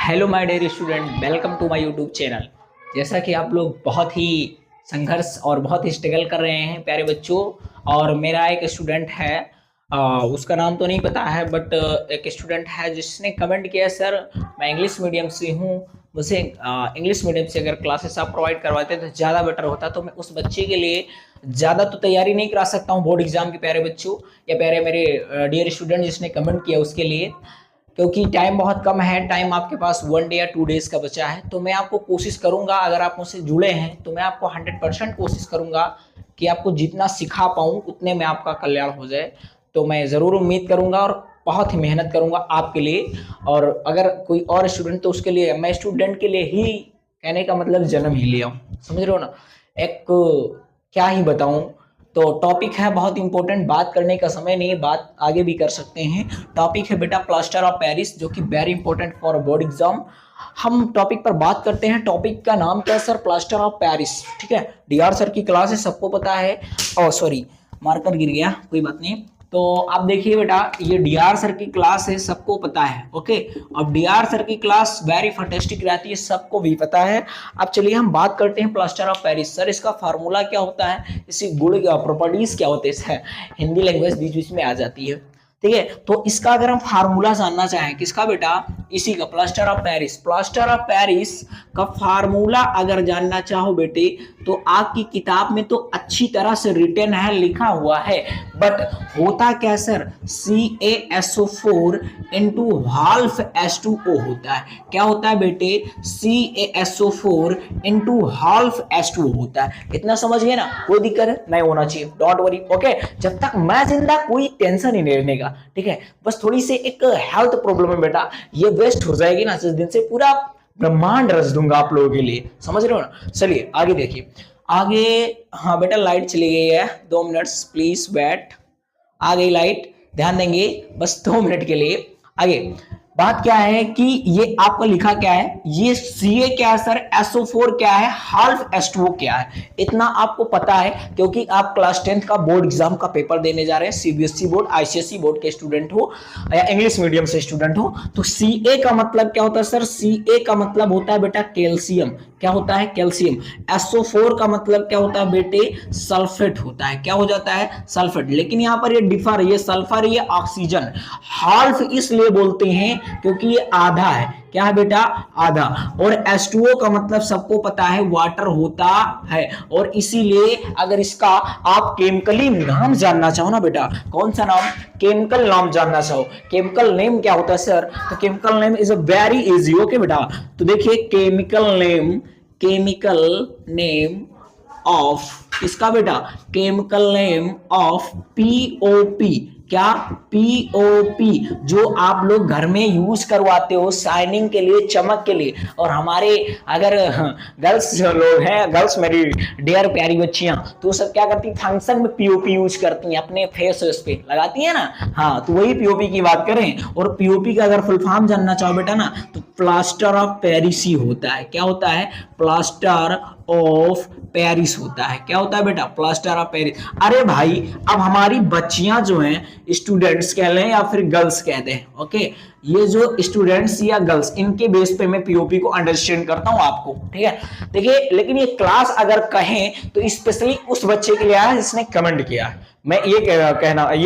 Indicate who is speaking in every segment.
Speaker 1: Hello my dear student, welcome to my YouTube channel. जैसा कि आप लोग बहुत ही संघर्ष और बहुत ही स्ट्रगल कर रहे हैं प्यारे बच्चों, और मेरा एक स्टूडेंट है, उसका नाम तो नहीं पता है, बट एक स्टूडेंट है जिसने कमेंट किया, सर मैं इंग्लिश मीडियम से हूँ, मुझे इंग्लिश मीडियम से अगर क्लासेस आप प्रोवाइड करवाते तो ज़्यादा बेटर होता। तो मैं उस बच्चे के लिए ज़्यादा तो तैयारी नहीं करा सकता हूँ बोर्ड एग्जाम के, प्यारे बच्चों या प्यारे मेरे डियर स्टूडेंट जिसने कमेंट किया उसके लिए, क्योंकि टाइम बहुत कम है। टाइम आपके पास 1 डे या 2 डेज का बचा है। तो मैं आपको कोशिश करूंगा, अगर आप मुझसे जुड़े हैं तो मैं आपको 100% कोशिश करूंगा कि आपको जितना सिखा पाऊँ उतने में आपका कल्याण हो जाए। तो मैं ज़रूर उम्मीद करूंगा और बहुत ही मेहनत करूंगा आपके लिए। और अगर कोई और स्टूडेंट तो उसके लिए, मैं स्टूडेंट के लिए ही कहने का मतलब जन्म ही लिया हूँ, समझ रहे हो ना। एक क्या ही बताऊं। तो टॉपिक है बहुत इंपॉर्टेंट, बात करने का समय नहीं, बात आगे भी कर सकते हैं। टॉपिक है बेटा प्लास्टर ऑफ पेरिस, जो कि very important for board exam. हम टॉपिक पर बात करते हैं। टॉपिक का नाम क्या है सर? Plaster of Paris. ठीक है, डीआर सर की क्लास है, सबको पता है। ओ सॉरी, मार्कर गिर गया, कोई बात नहीं। तो आप देखिए बेटा, ये डीआर सर की क्लास है, सबको पता है। ओके, अब डीआर सर की क्लास वेरी फैंटास्टिक रहती है, सबको भी पता है। अब चलिए हम बात करते हैं प्लास्टर ऑफ पेरिस। सर इसका फार्मूला क्या होता है, इसकी गुण प्रॉपर्टीज क्या होते हैं, हिंदी लैंग्वेज बीच बीच में आ जाती है। ठीक है, तो इसका अगर हम फार्मूला जानना चाहें, किसका बेटा? इसी का, plaster of Paris. Plaster of Paris का फार्मूला अगर जानना चाहो बेटे, तो आपकी किताब में तो अच्छी तरह से रिटन है, लिखा हुआ है। बट होता क्या sir? CaSO4 into half H2O होता है। क्या होता है बेटे? CaSO4 इंटू हाल्फ H2O होता है। इतना समझ गए ना, कोई दिक्कत नहीं होना चाहिए, डोंट वरी। ओके, जब तक मैं जिंदा कोई टेंशन ही नहीं लेने का। ठीक है, बस थोड़ी सी एक हेल्थ प्रॉब्लम है बेटा, ये वेस्ट हो जाएगी ना, जिस दिन से पूरा ब्रह्मांड रच दूंगा आप लोगों के लिए, समझ रहे हो ना। चलिए आगे देखिए, आगे। हाँ बेटा, लाइट चली गई है, 2 मिनट्स प्लीज वेट। आ गई लाइट, ध्यान देंगे बस 2 मिनट के लिए। आगे बात क्या है कि ये आपका लिखा क्या है, ये Ca क्या है सर, SO4 क्या है, हाल्फ H2O क्या है, इतना आपको पता है। क्योंकि आप क्लास 10th का बोर्ड एग्जाम का पेपर देने जा रहे हैं, CBSE बोर्ड ICSE बोर्ड के स्टूडेंट हो या इंग्लिश मीडियम से स्टूडेंट हो, तो Ca का मतलब क्या होता है सर? Ca का मतलब होता है बेटा कैल्शियम। क्या होता है? कैल्शियम। SO4 का मतलब क्या होता है बेटे? सल्फेट होता है। क्या हो जाता है? सल्फेट। लेकिन यहाँ पर ये डिफर, ये सल्फर, ये ऑक्सीजन। हाल्फ इसलिए बोलते हैं क्योंकि ये आधा है। क्या है बेटा? आधा। और H2O का मतलब सबको पता है, वाटर होता है। और इसीलिए अगर इसका आप केमिकली नाम जानना चाहो ना बेटा, कौन सा नाम? केमिकल नाम जानना चाहो, केमिकल नेम क्या होता है सर? तो chemical name is a very easy. Okay बेटा, तो देखिए chemical name, chemical name of इसका बेटा, केमिकल नेम ऑफ पीओपी। क्या? पीओपी, जो आप लोग घर में यूज करवाते हो शाइनिंग के लिए, चमक के लिए। और हमारे अगर गर्ल्स जो लोग हैं, गर्ल्स मेरी डियर प्यारी बच्चियां, तो सब क्या करती, फंक्शन में पीओपी यूज करती हैं, अपने फेस पे लगाती है ना। हाँ, तो वही पीओपी की बात करें। और पीओपी का अगर फुल फॉर्म जानना चाहो बेटा ना, तो प्लास्टर ऑफ पेरिस होता है। क्या होता है? प्लास्टर ऑफ पेरिस होता है। क्या होता है बेटा? Plaster of Paris. अरे भाई, अब हमारी बच्चियां जो हैं, स्टूडेंट्स कह लें या फिर गर्ल्स कहते हैं, ओके, ये जो स्टूडेंट्स या गर्ल्स, इनके बेस पे मैं पीओपी को अंडरस्टैंड करता हूं आपको। ठीक है, देखिए, लेकिन ये क्लास अगर कहें तो स्पेशली उस बच्चे के लिए आया जिसने कमेंट किया है, मैं ये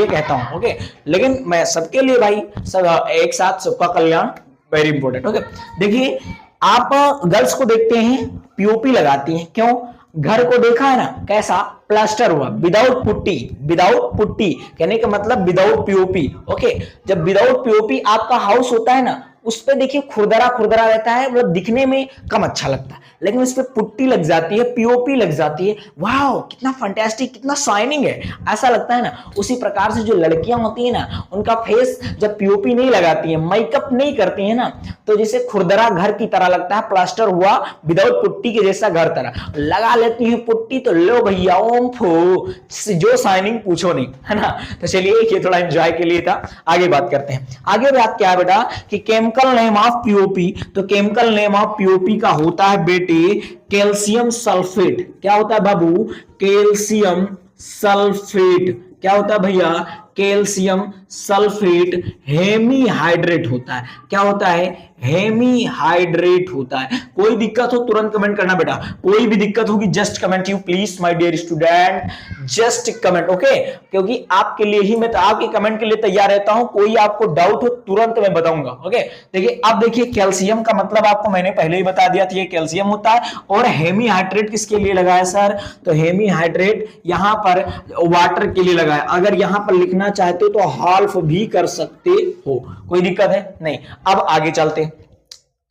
Speaker 1: कहता हूं। ओके, लेकिन मैं सबके लिए भाई, सब एक साथ, सबका कल्याण वेरी इंपॉर्टेंट। ओके, देखिए, आप गर्ल्स को देखते हैं पीओपी लगाती हैं, क्यों? घर को देखा है ना, कैसा प्लास्टर हुआ, विदाउट पुट्टी। विदाउट पुट्टी कहने का मतलब विदाउट पीओपी। ओके, जब विदाउट पीओपी आपका हाउस होता है ना, उस पे देखिए खुरदरा खुरदरा रहता है, मतलब दिखने में कम अच्छा लगता है। लेकिन उस पे पुट्टी लग जाती है, पीओपी लग जाती है, वाह कितना फैंटास्टिक, कितना शाइनिंग है, ऐसा लगता है ना। उसी प्रकार से जो लड़कियां होती है ना, उनका फेस जब पीओपी नहीं लगाती है, मेकअप नहीं करती है ना, तो जैसे खुरदरा घर की तरह लगता है, प्लास्टर हुआ विदाउट पुट्टी के जैसा घर तरह। लगा लेती है पुट्टी तो लो भैया ओम फो, जो शाइनिंग पूछो नहीं, है ना। तो चलिए, ये थोड़ा एंजॉय के लिए था, आगे बात करते हैं। आगे बात क्या है बेटा कि केमिकल नेम ऑफ पीओपी, तो केमिकल नेम ऑफ पीओपी का होता है बेटे कैल्शियम सल्फेट। क्या होता है बाबू? Calcium sulphate. क्या होता है भैया? कैल्शियम सल्फेट हेमीहाइड्रेट होता है। क्या होता है? हेमीहाइड्रेट होता है। कोई दिक्कत हो तुरंत कमेंट करना बेटा, कोई भी दिक्कत होगी just comment, you please my dear student, just comment, okay? क्योंकि आपके लिए ही मैं आपके कमेंट के लिए तैयार रहता हूं। कोई आपको डाउट हो तुरंत मैं बताऊंगा, ओके? देखिए अब देखिए कैल्शियम का मतलब आपको मैंने पहले ही बता दिया था, ये कैल्शियम होता है। और हेमीहाइड्रेट किसके लिए लगाया सर? तो हेमीहाइड्रेट यहां पर वाटर के लिए लगाया। अगर यहां पर लिखना चाहते हो तो हाल्फ भी कर सकते हो, कोई दिक्कत है नहीं। अब आगे चलते हैं,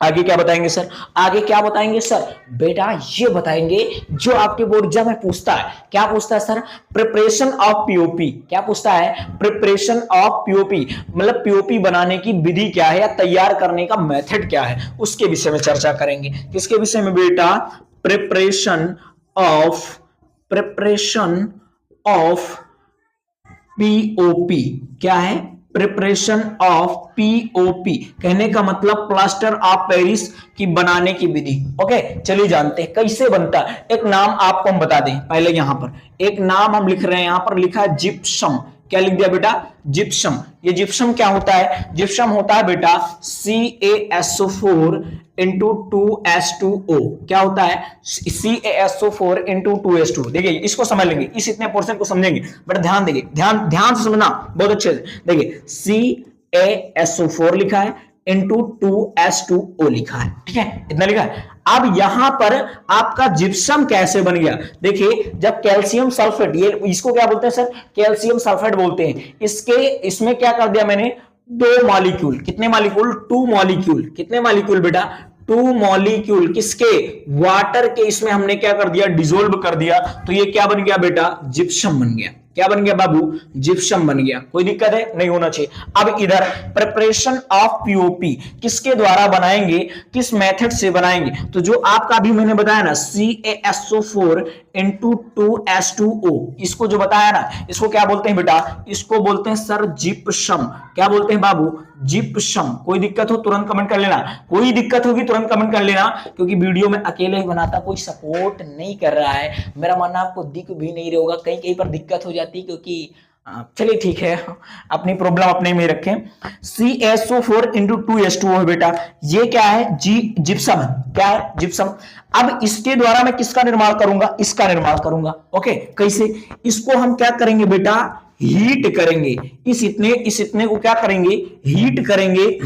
Speaker 1: आगे क्या बताएंगे सर? आगे क्या बताएंगे सर? बेटा ये बताएंगे जो आपके बोर्ड एग्जाम में पूछता है। क्या पूछता है सर? Preparation of POP. क्या पूछता है? प्रिपरेशन ऑफ पीओपी, मतलब पीओपी बनाने की विधि क्या है या तैयार करने का मेथड क्या है, उसके विषय में चर्चा करेंगे। किसके विषय में बेटा? Preparation of POP. क्या है? प्रिपरेशन ऑफ पीओपी, कहने का मतलब प्लास्टर ऑफ पेरिस की बनाने की विधि। ओके चलिए जानते हैं कैसे बनता है। एक नाम आपको हम बता दें पहले, यहां पर एक नाम हम लिख रहे हैं, यहां पर लिखा है जिप्सम। क्या लिख दिया बेटा? जिप्सम। ये जिप्सम क्या होता है? जिप्सम होता है बेटा CaSO4 इंटू 2H2O। क्या होता है? CaSO4 into 2H2O। देखिए इसको समझ लेंगे, इस इतने पोर्शन को समझेंगे, बट ध्यान देंगे, ध्यान से समझना बहुत अच्छे से। देखिए CaSO4 लिखा है इंटू 2H2O लिखा है, ठीक है? इतना लिखा है। अब यहां पर आपका जिप्सम कैसे बन गया? देखिए जब कैल्शियम सल्फेट, ये इसको क्या बोलते हैं सर? कैल्शियम सल्फेट बोलते हैं। इसमें क्या कर दिया मैंने? 2 मॉलिक्यूल। कितने मॉलिक्यूल? 2 मॉलिक्यूल। कितने मॉलिक्यूल बेटा? 2 मॉलिक्यूल। किसके? वाटर के। इसमें हमने क्या कर दिया? डिसोल्व कर दिया। तो ये क्या बन गया बेटा? जिप्सम बन गया। क्या बन गया बाबू? जिप्सम बन गया। कोई दिक्कत है? नहीं होना चाहिए। अब इधर प्रिपरेशन ऑफ पीओपी किसके द्वारा बनाएंगे, किस मेथड से बनाएंगे? तो जो आपका अभी मैंने बताया ना CaSO4 इंटू 2H2O, इसको जो बताया ना, इसको क्या बोलते हैं बेटा? इसको बोलते हैं सर जिप्सम। क्या बोलते हैं बाबू? जिप्सम। कोई दिक्कत हो तुरंत कमेंट कर लेना, कोई दिक्कत होगी तुरंत कमेंट कर लेना, क्योंकि वीडियो में अकेले ही बनाता, कोई सपोर्ट नहीं कर रहा है। मेरा मानना आपको दिख भी नहीं रहा होगा, कहीं कहीं पर दिक्कत हो जाती, क्योंकि चलिए ठीक है, अपनी प्रॉब्लम अपने में रखें। CaSO4 इंटू 2H2O है बेटा, ये क्या है? जिप्सम है। क्या है? जिप्सम। अब इसके द्वारा मैं किसका निर्माण करूंगा? इसका निर्माण करूंगा। ओके कैसे? इसको हम क्या करेंगे बेटा? हीट करेंगे। इस इतने को क्या करेंगे? हीट करेंगे।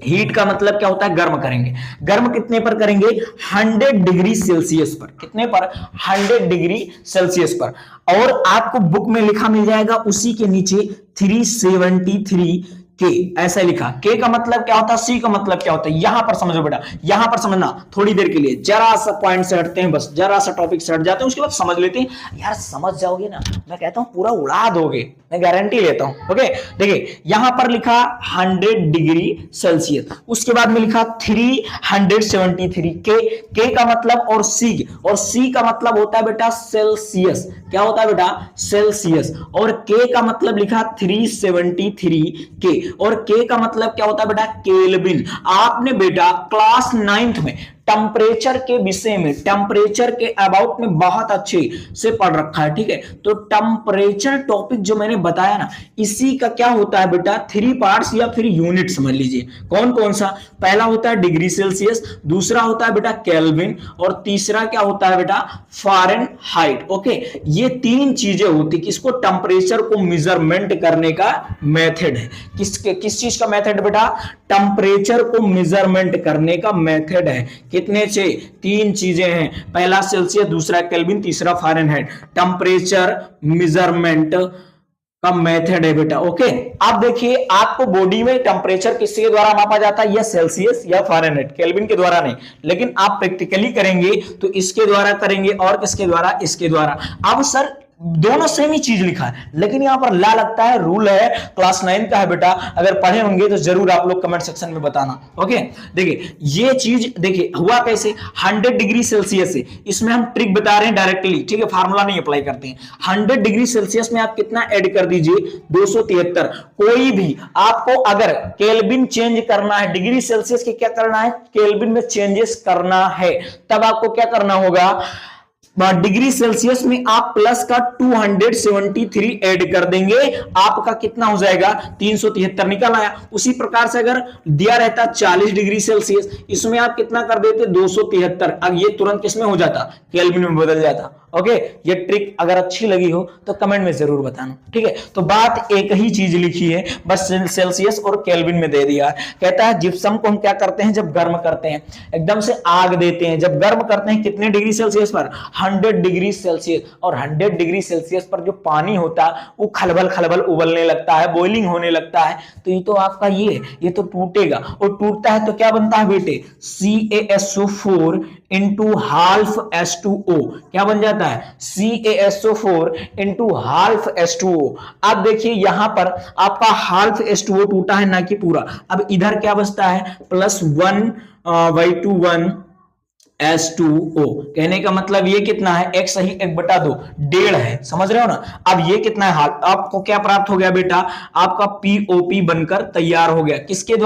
Speaker 1: हीट का मतलब क्या होता है? गर्म करेंगे। गर्म कितने पर करेंगे? 100 डिग्री सेल्सियस पर। कितने पर? 100 डिग्री सेल्सियस पर। और आपको बुक में लिखा मिल जाएगा उसी के नीचे 373 के, ऐसा लिखा। के का मतलब क्या होता है? सी का मतलब क्या होता है? यहां पर समझो बेटा, यहां पर समझना। थोड़ी देर के लिए जरा सा पॉइंट से हटते हैं, बस जरा सा टॉपिक से हट जाते हैं, उसके बाद समझ लेते हैं। यार समझ जाओगे ना, मैं कहता हूं पूरा उड़ा दोगे, मैं गारंटी लेता हूं। ओके देखिए यहां पर लिखा 100 डिग्री सेल्सियस, उसके बाद में लिखा 373 के का मतलब और सी का मतलब होता है बेटा सेल्सियस। क्या होता है बेटा? सेल्सियस। और के का मतलब लिखा 373 के, और के का मतलब क्या होता है बेटा? केल्विन। आपने बेटा क्लास 9th में टेम्परेचर के विषय में, टेम्परेचर के अबाउट में बहुत अच्छे से पढ़ रखा है, ठीक है? तो टेम्परेचर टॉपिक जो मैंने बताया ना, इसी का क्या होता है बेटा? 3 पार्ट्स या फिर यूनिट समझ लीजिए। कौन कौन सा? पहला होता है डिग्री सेल्सियस, दूसरा होता है बेटा केल्विन, और तीसरा क्या होता है बेटा? फ़ारेनहाइट। ओके ये 3 चीजें होती, किसको? टेम्परेचर को मेजरमेंट करने का मेथड है। किस चीज का मेथड बेटा? टेम्परेचर को मेजरमेंट करने का मेथड है। कितने से? 3 चीजें हैं, पहला सेल्सियस, दूसरा केल्विन, तीसरा फ़ारेनहाइट। टेम्परेचर मेजरमेंट का मेथड है बेटा। ओके अब देखिए आपको बॉडी में टेम्परेचर किसके द्वारा मापा जाता है? या सेल्सियस या फ़ारेनहाइट, केल्विन के द्वारा नहीं। लेकिन आप प्रैक्टिकली करेंगे तो इसके द्वारा करेंगे, और किसके द्वारा? इसके द्वारा। अब सर दोनों सेम ही चीज लिखा है, लेकिन यहां पर ला लगता है, रूल है, क्लास 9 का है बेटा। अगर पढ़े होंगे तो जरूर आप लोग कमेंट सेक्शन में बताना। ओके देखिए ये चीज देखिए हुआ कैसे? 100 डिग्री सेल्सियस से, इसमें हम ट्रिक बता रहे हैं डायरेक्टली, ठीक है? फार्मूला नहीं अप्लाई करते हैं। 100 डिग्री सेल्सियस में आप कितना ऐड कर दीजिए? 273। कोई भी आपको अगर केल्विन चेंज करना है, डिग्री सेल्सियस के क्या करना है? केल्विन में चेंजेस करना है, तब आपको क्या करना होगा?
Speaker 2: डिग्री सेल्सियस में आप प्लस का 273 ऐड कर देंगे, आपका कितना हो जाएगा 373 निकल आया। उसी प्रकार से अगर दिया रहता 40 डिग्री सेल्सियस, इसमें आप कितना कर देते 273, अब ये तुरंत किसमें हो जाता केल्विन में बदल जाता। ओके, ये ट्रिक अगर अच्छी लगी हो तो कमेंट में जरूर बताना, ठीक है। तो बात एक ही चीज लिखी है, बस सेल्सियस और केल्विन में दे दिया। कहता है जिप्सम को हम क्या करते हैं जब गर्म करते हैं, एकदम से आग देते हैं। जब गर्म करते हैं कितने डिग्री सेल्सियस पर 100 डिग्री सेल्सियस, और 100 डिग्री सेल्सियस पर जो पानी होता है वो खलबल खलबल उबलने लगता है, बॉइलिंग होने लगता है। तो ये तो आपका ये तो टूटेगा, और टूटता है तो क्या बनता है बेटे CaSO4 इंटू हाल्फ H2O, क्या बन जाता है CaSO4 इंटू हाल्फ H2O। अब देखिए यहां पर आपका हाल्फ H2O टूटा है ना कि पूरा। अब इधर क्या बचता है +1/2 H2O। कहने का मतलब ये कितना है एक सही 1/2 1.5 है, समझ रहे हो ना। अब ये कितना है आपको क्या प्राप्त हो गया बेटा, आपका POP बनकर तैयार हो गया। किसके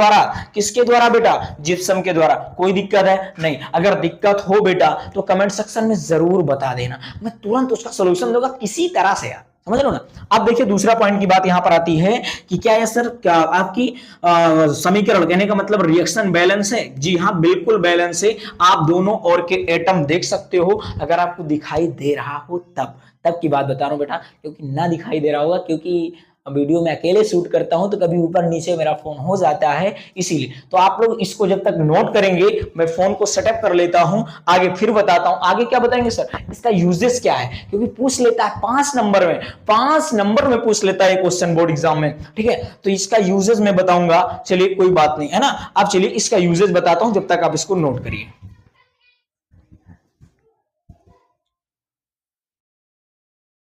Speaker 2: द्वारा बेटा जिप्सम के द्वारा। कोई दिक्कत है नहीं, अगर दिक्कत हो बेटा तो कमेंट सेक्शन में जरूर बता देना, मैं तुरंत उसका सोल्यूशन दूंगा किसी तरह से यार, समझ लो ना। अब देखिए दूसरा पॉइंट की बात यहां पर आती है कि क्या है सर, क्या आपकी समीकरण, कहने का मतलब रिएक्शन बैलेंस है। जी हाँ बिल्कुल बैलेंस है। आप दोनों और के एटम देख सकते हो, अगर आपको दिखाई दे रहा हो तब की बात बता रहा हूं बेटा, क्योंकि ना दिखाई दे रहा होगा क्योंकि वीडियो में अकेले शूट करता हूं तो कभी ऊपर नीचे मेरा फोन हो जाता है, इसीलिए। तो आप लोग इसको जब तक नोट करेंगे, मैं फोन को सेटअप कर लेता हूं, आगे फिर बताता हूं। आगे क्या बताएंगे सर, इसका यूजेस क्या है, क्योंकि पूछ लेता है 5 नंबर में पूछ लेता है क्वेश्चन बोर्ड एग्जाम में, ठीक है। तो इसका यूजेस मैं बताऊंगा, चलिए कोई बात नहीं है ना। अब चलिए इसका यूजेस बताता हूं, जब तक आप इसको नोट करिए।